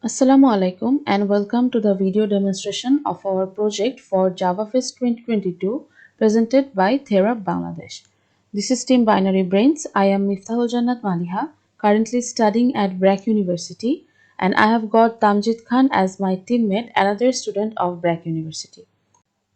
Assalamu alaikum and welcome to the video demonstration of our project for Javafest 2022 presented by Therap Bangladesh. This is Team Binary Brains. I am Miftahul Maliha, currently studying at Brac University, and I have got Tamzid Khan as my teammate, another student of Brac University.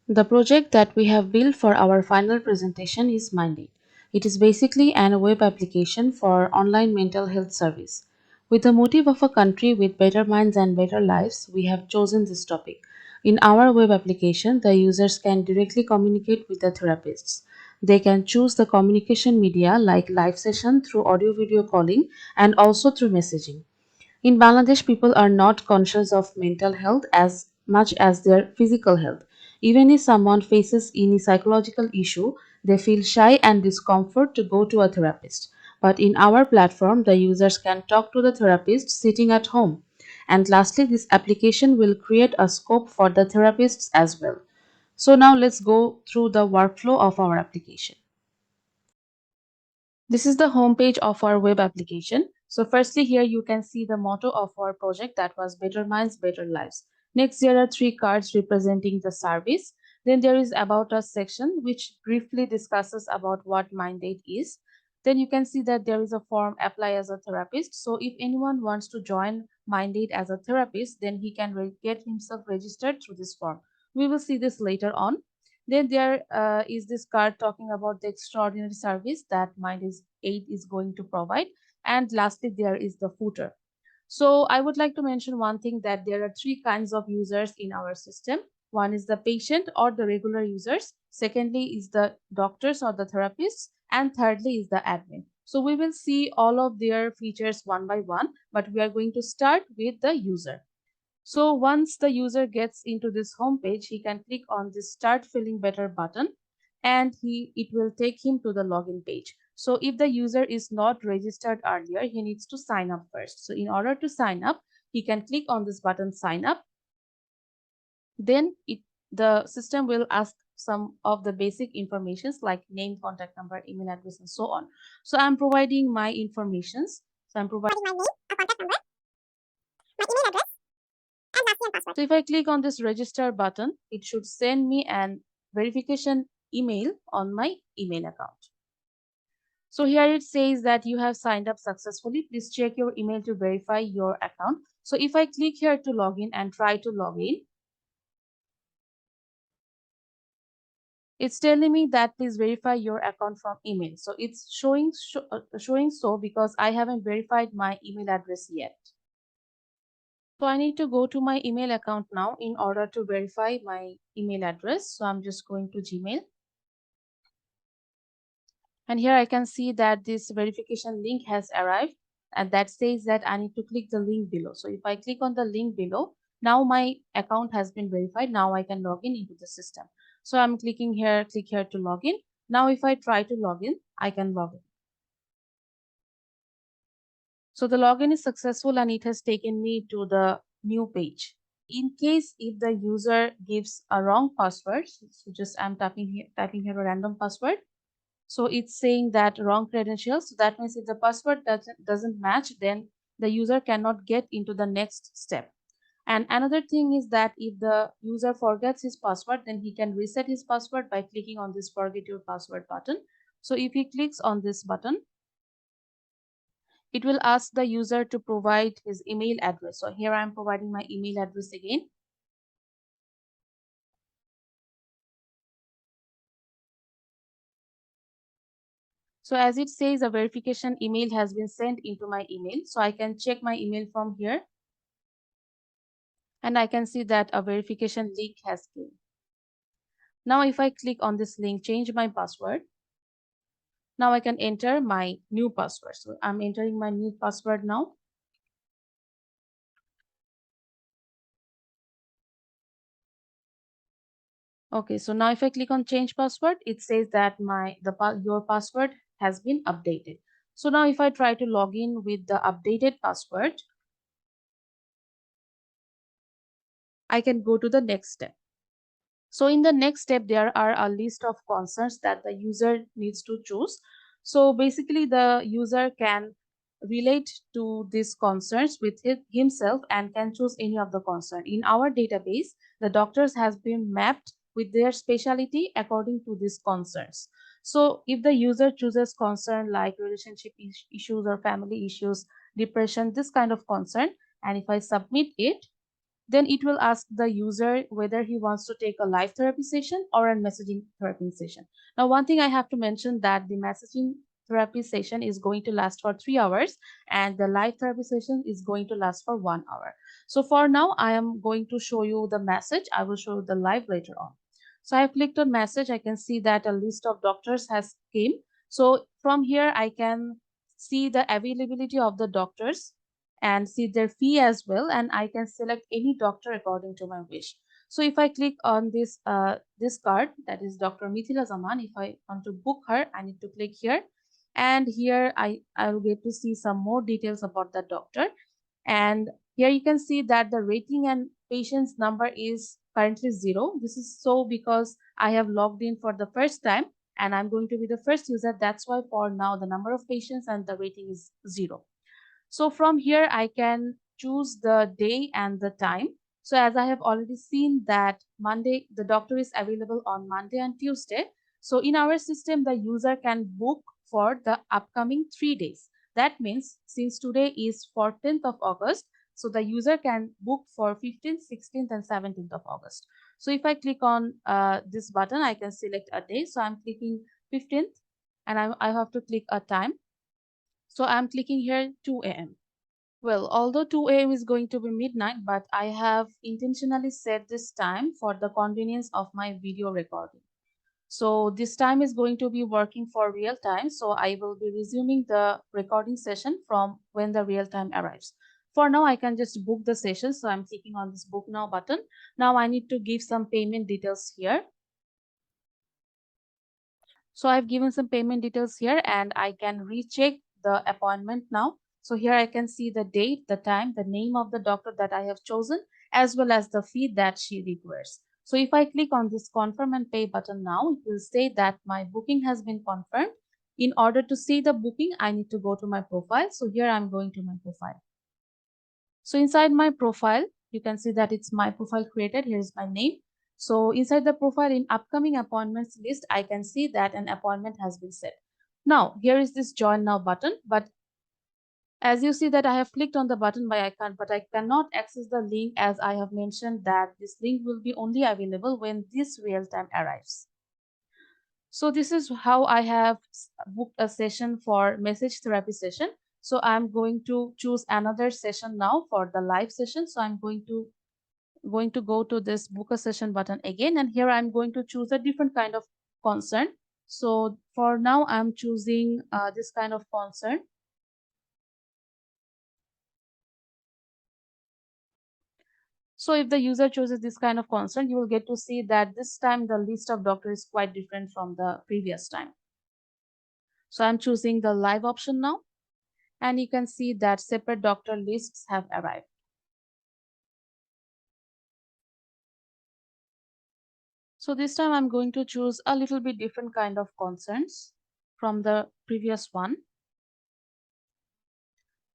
The project that we have built for our final presentation is MindAid. It is basically an web application for online mental health service. With the motive of a country with better minds and better lives, we have chosen this topic. In our web application, the users can directly communicate with the therapists. They can choose the communication media like live session through audio video calling and also through messaging. In Bangladesh, people are not conscious of mental health as much as their physical health. Even if someone faces any psychological issue, they feel shy and discomfort to go to a therapist. But in our platform, the users can talk to the therapist sitting at home. And lastly, this application will create a scope for the therapists as well. So now let's go through the workflow of our application. This is the homepage of our web application. So firstly, here you can see the motto of our project, that was Better Minds, Better Lives. Next, there are three cards representing the service. Then there is About Us section, which briefly discusses about what MindAid is. Then you can see that there is a form, Apply as a Therapist. So if anyone wants to join MindAid as a therapist, then he can get himself registered through this form. We will see this later on. Then there is this card talking about the extraordinary service that MindAid is going to provide. And lastly, there is the footer. So I would like to mention one thing, that there are three kinds of users in our system. One is the patient or the regular users. Secondly is the doctors or the therapists. And thirdly is the admin. So we will see all of their features one by one, but we are going to start with the user. So once the user gets into this home page, he can click on the Start Feeling Better button, and it will take him to the login page. So if the user is not registered earlier, he needs to sign up first. So in order to sign up, he can click on this button Sign Up. Then the system will ask some of the basic informations like name, contact number, email address, and so on. So I'm providing my informations. So I'm providing my name, a contact number, my email address, and lastly and password. So if I click on this register button, it should send me an verification email on my email account. So here it says that you have signed up successfully. Please check your email to verify your account. So if I click here to log in and try to log in, it's telling me that please verify your account from email. So it's showing so because I haven't verified my email address yet. So I need to go to my email account now in order to verify my email address. So I'm just going to Gmail. And here I can see that this verification link has arrived, and that says that I need to click the link below. So if I click on the link below, now my account has been verified. Now I can log in into the system. So I'm clicking here, click here to log in. Now if I try to log in, I can log in. So the login is successful and it has taken me to the new page. In case if the user gives a wrong password, so just I'm typing here a random password. So it's saying that wrong credentials. So that means if the password doesn't match, then the user cannot get into the next step. And another thing is that if the user forgets his password, then he can reset his password by clicking on this Forget Your Password button. So if he clicks on this button, it will ask the user to provide his email address. So here I'm providing my email address again. So as it says, a verification email has been sent into my email. So I can check my email from here. And I can see that a verification link has came. Now if I click on this link, change my password. Now I can enter my new password. So I'm entering my new password now. Okay, so now if I click on change password, it says that your password has been updated. So now if I try to log in with the updated password, I can go to the next step. So in the next step, there are a list of concerns that the user needs to choose. So basically the user can relate to these concerns with himself and can choose any of the concern. In our database, the doctors has been mapped with their specialty according to these concerns. So if the user chooses concern like relationship issues or family issues, depression, this kind of concern, and if I submit it, then it will ask the user whether he wants to take a live therapy session or a messaging therapy session. Now, one thing I have to mention that the messaging therapy session is going to last for 3 hours and the live therapy session is going to last for 1 hour. So for now, I am going to show you the message. I will show you the live later on. So I have clicked on message. I can see that a list of doctors has came. So from here, I can see the availability of the doctors and see their fee as well, and I can select any doctor according to my wish. So if I click on this card, that is Dr. Mithila Zaman, if I want to book her, I need to click here, and here I will get to see some more details about the doctor. And here you can see that the rating and patient's number is currently 0. This is so because I have logged in for the first time and I'm going to be the first user. That's why for now the number of patients and the rating is 0. So from here, I can choose the day and the time. So as I have already seen that Monday, the doctor is available on Monday and Tuesday. So in our system, the user can book for the upcoming 3 days. That means since today is 14th of August, so the user can book for 15th, 16th, and 17th of August. So if I click on this button, I can select a day. So I'm clicking 15th and I have to click a time. So I'm clicking here 2 a.m. Well, although 2 a.m. is going to be midnight, but I have intentionally set this time for the convenience of my video recording. So this time is going to be working for real time. So I will be resuming the recording session from when the real time arrives. For now, I can just book the session. So I'm clicking on this book now button. Now I need to give some payment details here. So I've given some payment details here and I can recheck the appointment now. So here I can see the date, the time, the name of the doctor that I have chosen, as well as the fee that she requires. So if I click on this confirm and pay button now, it will say that my booking has been confirmed. In order to see the booking, I need to go to my profile. So here I'm going to my profile. So inside my profile, you can see that it's my profile created. Here is my name. So inside the profile in upcoming appointments list, I can see that an appointment has been set. Now, here is this join now button, but as you see that I have clicked on the button by icon, but I cannot access the link as I have mentioned that this link will be only available when this real time arrives. So this is how I have booked a session for message therapy session. So I'm going to choose another session now for the live session. So I'm going to go to this book a session button again, and here I'm going to choose a different kind of concern. So for now I'm choosing this kind of concern. So if the user chooses this kind of concern, you will get to see that this time the list of doctors is quite different from the previous time. So I'm choosing the live option now, and you can see that separate doctor lists have arrived. So this time I'm going to choose a little bit different kind of concerns from the previous one.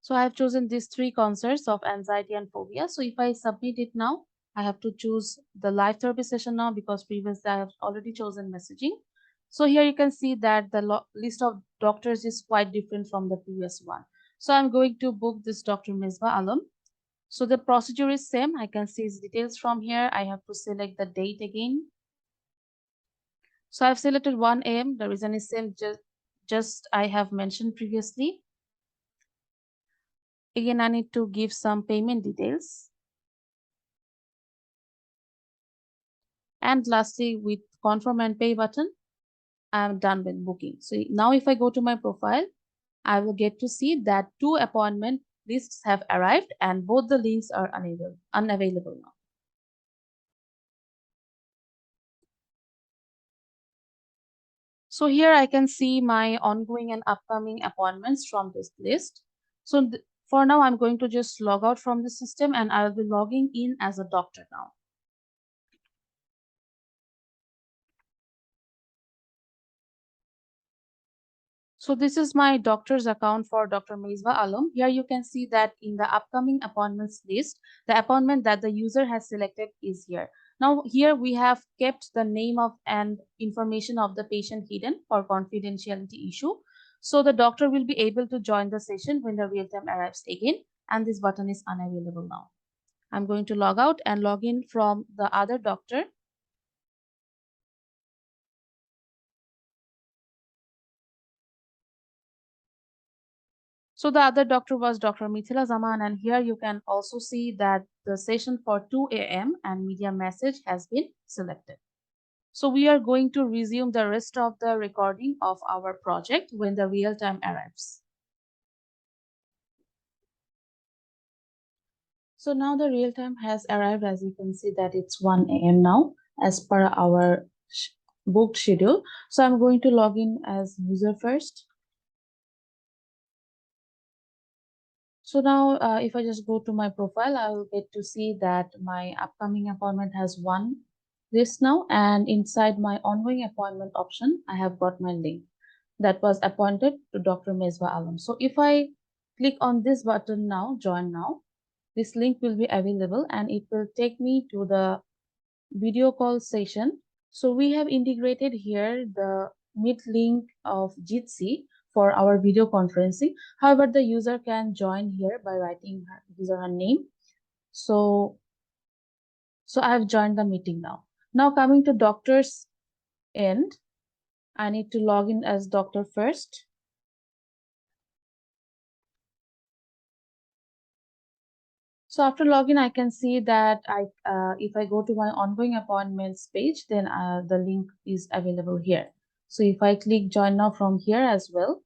So I have chosen these 3 concerns of anxiety and phobia. So if I submit it now, I have to choose the live therapy session now because previously I have already chosen messaging. So here you can see that the list of doctors is quite different from the previous one. So I'm going to book this Dr. Misbah Alam. So the procedure is same. I can see his details from here. I have to select the date again. So I've selected 1 a.m. The reason is same, just I have mentioned previously. Again, I need to give some payment details. And lastly, with confirm and pay button, I'm done with booking. So now if I go to my profile, I will get to see that 2 appointment lists have arrived and both the links are unavailable now. So here I can see my ongoing and upcoming appointments from this list. So for now, I'm going to just log out from the system and I'll be logging in as a doctor now. So this is my doctor's account for Dr. Misbah Alam. Here you can see that in the upcoming appointments list, the appointment that the user has selected is here. Now here we have kept the name of and information of the patient hidden for confidentiality issue. So the doctor will be able to join the session when the real time arrives again, and this button is unavailable now. I'm going to log out and log in from the other doctor. So the other doctor was Dr. Mithila Zaman, and here you can also see that the session for 2 a.m. and media message has been selected. So we are going to resume the rest of the recording of our project when the real time arrives. So now the real time has arrived. As you can see that it's 1 a.m. now as per our booked schedule. So I'm going to log in as user first. So now if I just go to my profile, I will get to see that my upcoming appointment has one list now, and inside my ongoing appointment option, I have got my link that was appointed to Dr. Misbah Alam. So if I click on this button now, join now, this link will be available and it will take me to the video call session. So we have integrated here the Meet link of Jitsi for our video conferencing. However, the user can join here by writing his or her name. So I have joined the meeting now. Now coming to doctor's end, I need to log in as doctor first. So after login, I can see that if I go to my ongoing appointments page, then the link is available here. So if I click join now from here as well,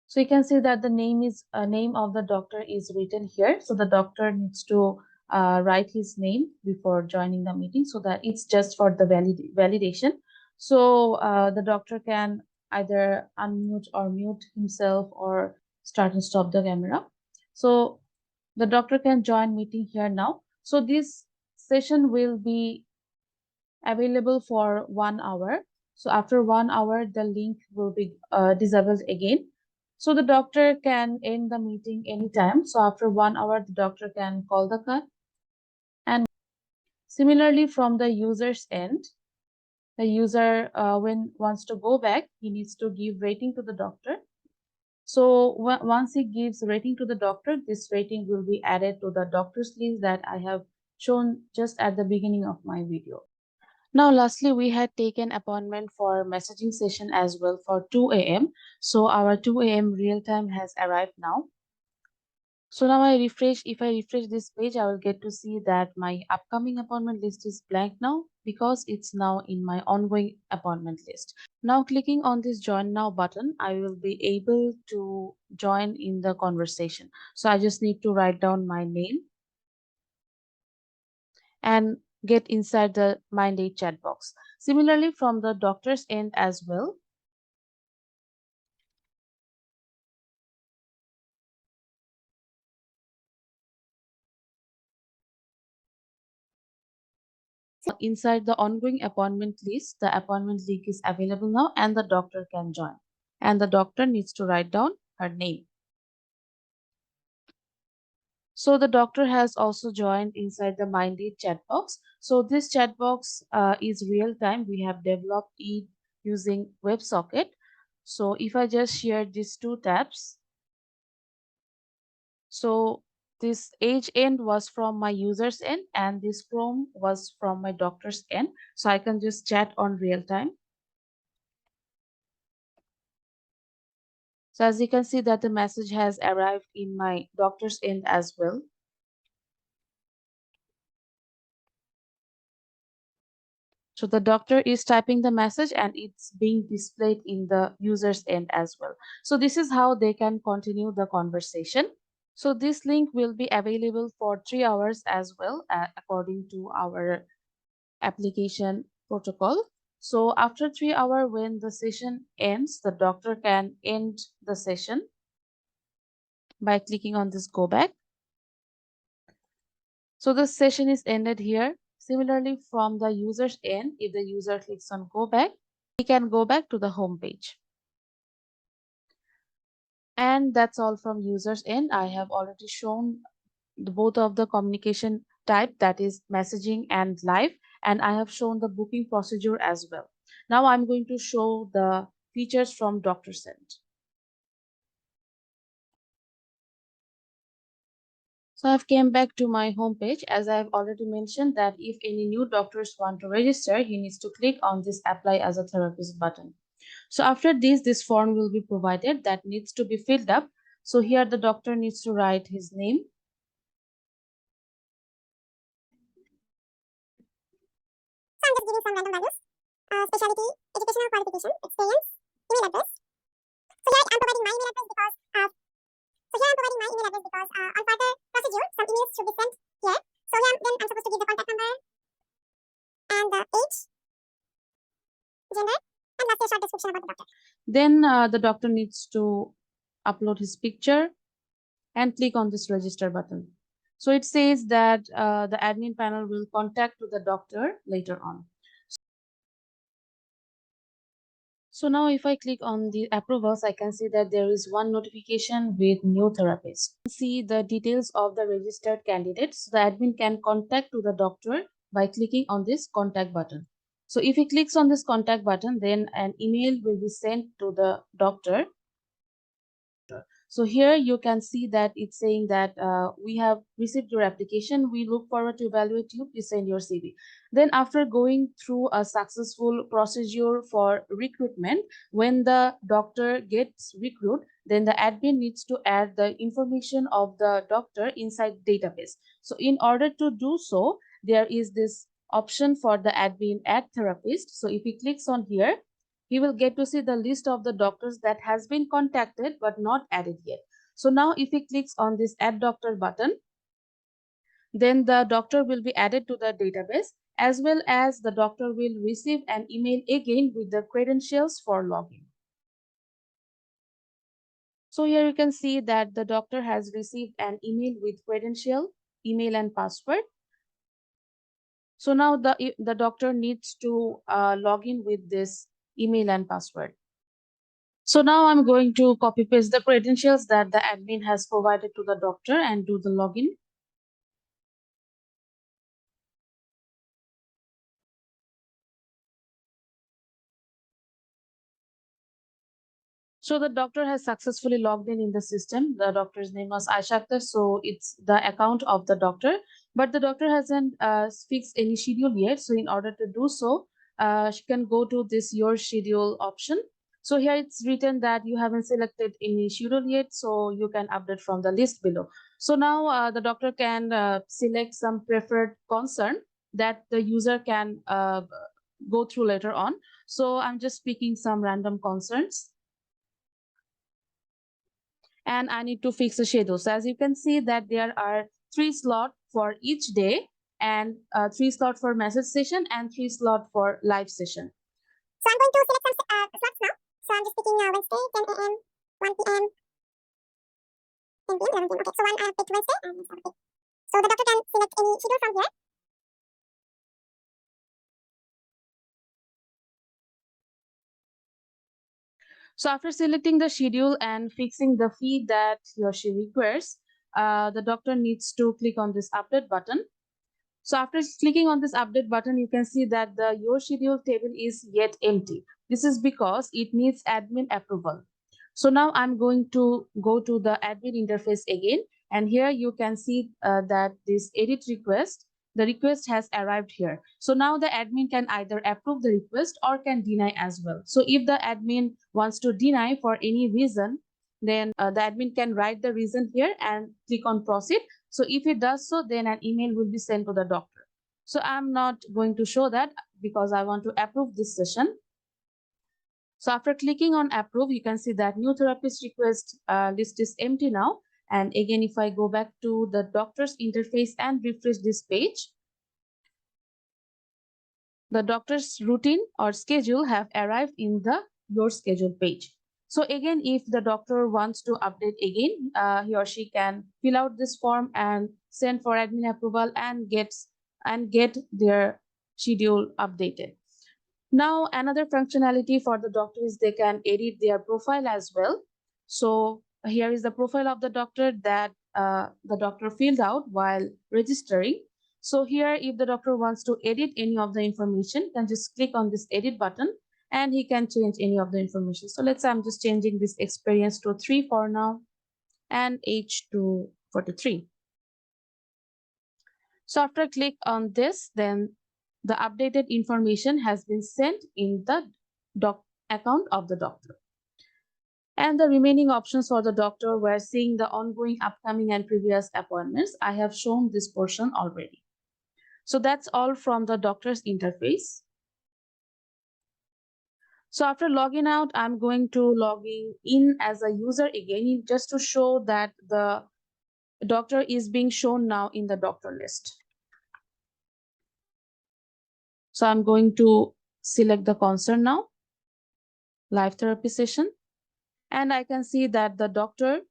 so you can see that the name of the doctor is written here. So the doctor needs to write his name before joining the meeting, so that it's just for the validation. So the doctor can either unmute or mute himself or start and stop the camera. So the doctor can join meeting here now. So this session will be available for 1 hour. So after 1 hour, the link will be disabled again. So the doctor can end the meeting anytime. So after 1 hour, the doctor can call the cut. And similarly, from the user's end, the user when wants to go back, he needs to give rating to the doctor. So once he gives rating to the doctor, this rating will be added to the doctor's list that I have shown just at the beginning of my video. Now, lastly, we had taken appointment for messaging session as well for 2 a.m. So our 2 a.m. real time has arrived now. So now if I refresh this page, I will get to see that my upcoming appointment list is blank now because it's now in my ongoing appointment list. Now clicking on this join now button, I will be able to join in the conversation. So I just need to write down my name and get inside the MindAid chat box. Similarly, from the doctor's end as well, inside the ongoing appointment list, the appointment link is available now and the doctor can join. And the doctor needs to write down her name. So the doctor has also joined inside the MindAid chat box. So this chat box is real time. We have developed it using WebSocket. So if I just share these two tabs, so this age end was from my user's end and this Chrome was from my doctor's end. So I can just chat on real time. So as you can see that the message has arrived in my doctor's end as well. So the doctor is typing the message and it's being displayed in the user's end as well. So this is how they can continue the conversation. So this link will be available for 3 hours as well, according to our application protocol. So after 3 hours, when the session ends, the doctor can end the session by clicking on this go back. So the session is ended here. Similarly, from the user's end, if the user clicks on go back, he can go back to the home page. And that's all from users end. I have already shown both of the communication type, that is messaging and live, and I have shown the booking procedure as well. Now I'm going to show the features from Dr. Send. So I've came back to my homepage. As I've already mentioned that if any new doctors want to register, he needs to click on this apply as a therapist button. So after this form will be provided that needs to be filled up. So here the doctor needs to write his name. So I'm just giving some random values. Specialty, educational qualification, experience, email address. So here I'm providing my email address because on further procedure, some emails should be sent here. So here then I'm supposed to give the contact number and the age, gender, and lastly a short description about the doctor. Then the doctor needs to upload his picture and click on this register button. So it says that the admin panel will contact to the doctor later on. So now if I click on the approvals, I can see that there is one notification with new therapist. See the details of the registered candidates. The admin can contact to the doctor by clicking on this contact button. So if he clicks on this contact button, then an email will be sent to the doctor. So here you can see that it's saying that we have received your application. We look forward to evaluate you. Please send your CV. Then after going through a successful procedure for recruitment, when the doctor gets recruited, then the admin needs to add the information of the doctor inside database. So in order to do so, there is this option for the admin add therapist. So if he clicks on here, he will get to see the list of the doctors that has been contacted but not added yet. So now if he clicks on this add doctor button, then the doctor will be added to the database, as well as the doctor will receive an email again with the credentials for login. So here you can see that the doctor has received an email with credential, email and password. So now the doctor needs to log in with this email and password. So now I'm going to copy paste the credentials that the admin has provided to the doctor and do the login. So the doctor has successfully logged in the system. The doctor's name was Aisha Akhtar, so it's the account of the doctor. But the doctor hasn't fixed any schedule yet. So in order to do so, she can go to this your schedule option. So here it's written that you haven't selected any schedule yet, so you can update from the list below. So now the doctor can select some preferred concern that the user can go through later on. So I'm just picking some random concerns. And I need to fix a schedule. So as you can see that there are 3 slots for each day, and 3 slots for message session and 3 slots for live session. So I'm going to select some slots now. So I'm just picking Wednesday, 10 a.m., 1 p.m., 10 p.m., 11 p.m. Okay, so I have picked Wednesday and let's have a pick. So the doctor can select any schedule from here. So after selecting the schedule and fixing the fee that he or she requires, the doctor needs to click on this update button. So after clicking on this update button, you can see that the your schedule table is yet empty. This is because it needs admin approval. So now I'm going to go to the admin interface again, and here you can see that this edit request, the request has arrived here. So now the admin can either approve the request or can deny as well. So if the admin wants to deny for any reason, then the admin can write the reason here and click on proceed. So if it does so, then an email will be sent to the doctor. So I'm not going to show that because I want to approve this session. So after clicking on approve, you can see that new therapist request list is empty now. And again, if I go back to the doctor's interface and refresh this page, the doctor's routine or schedule have arrived in the your schedule page. So again, if the doctor wants to update again, he or she can fill out this form and send for admin approval and get their schedule updated. Now, another functionality for the doctor is they can edit their profile as well. So here is the profile of the doctor that the doctor filled out while registering. So here, if the doctor wants to edit any of the information, can just click on this edit button and he can change any of the information. So let's say I'm just changing this experience to 3 for now and age to 43. So after click on this, then the updated information has been sent in the doc account of the doctor. And the remaining options for the doctor were seeing the ongoing, upcoming, and previous appointments. I have shown this portion already. So that's all from the doctor's interface. So after logging out, I'm going to logging in as a user again, just to show that the doctor is being shown now in the doctor list. So I'm going to select the concern now, live therapy session, and I can see that the doctor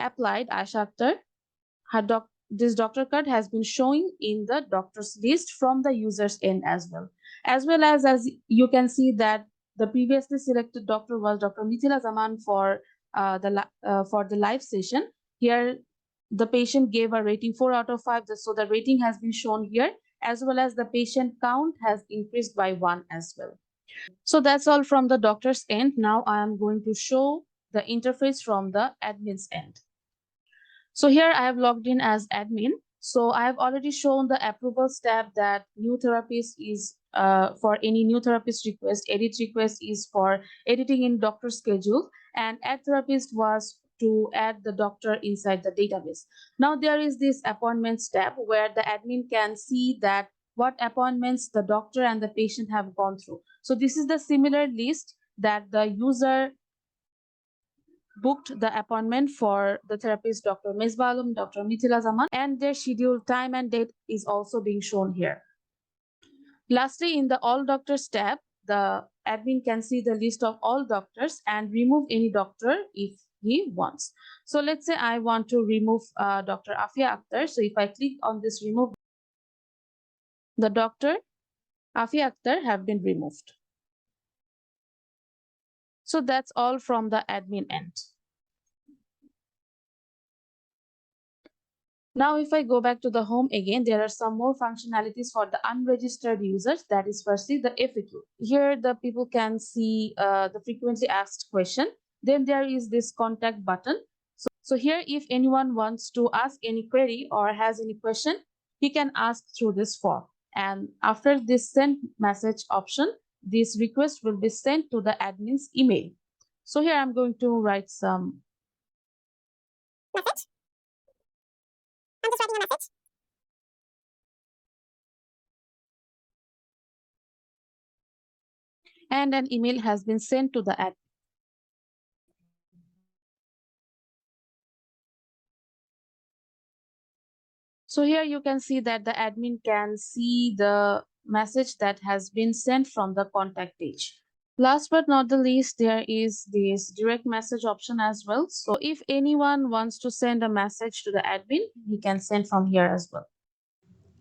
applied Aisha Akhtar. This doctor card has been showing in the doctor's list from the user's end as you can see that the previously selected doctor was Dr. Mithila Zaman for the live session. Here the patient gave a rating 4 out of 5, so the rating has been shown here, as well as the patient count has increased by 1 as well. So that's all from the doctor's end. Now I am going to show the interface from the admin's end. So here I have logged in as admin. So I have already shown the approvals tab that new therapist is for any new therapist request, edit request is for editing in doctor schedule, and add therapist was to add the doctor inside the database. Now there is this appointments tab where the admin can see that what appointments the doctor and the patient have gone through. So this is the similar list that the user booked the appointment for the therapist Dr. Misbalum, Dr. Mithila Zaman, and their scheduled time and date is also being shown here. Lastly, in the All Doctors tab, the admin can see the list of all doctors and remove any doctor if he wants. So let's say I want to remove Dr. Afia Akhtar. So if I click on this remove, the doctor Afia Akhtar have been removed. So that's all from the admin end. Now, if I go back to the home again, there are some more functionalities for the unregistered users. That is firstly the FAQ. Here, the people can see the frequently asked question. Then there is this contact button. So here, if anyone wants to ask any query or has any question, he can ask through this form. And after this send message option, this request will be sent to the admin's email. So here I'm going to write some message. I'm just writing a message. and an email has been sent to the admin. So here you can see that the admin can see the message that has been sent from the contact page. Last but not the least, there is this direct message option as well. So if anyone wants to send a message to the admin, he can send from here as well.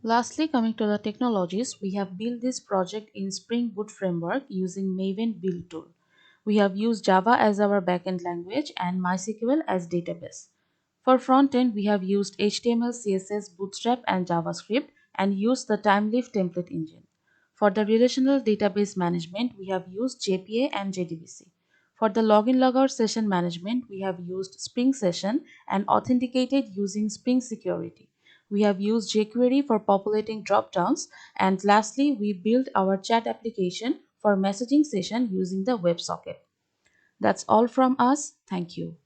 Lastly, coming to the technologies, we have built this project in Spring Boot framework using Maven build tool. We have used Java as our backend language and MySQL as database. For frontend, we have used HTML, CSS, Bootstrap, and JavaScript and used the Timeleaf template engine. For the relational database management, we have used JPA and JDBC. For the login logout session management, we have used Spring Session and authenticated using Spring Security. We have used jQuery for populating dropdowns, and lastly, we built our chat application for messaging session using the WebSocket. That's all from us. Thank you.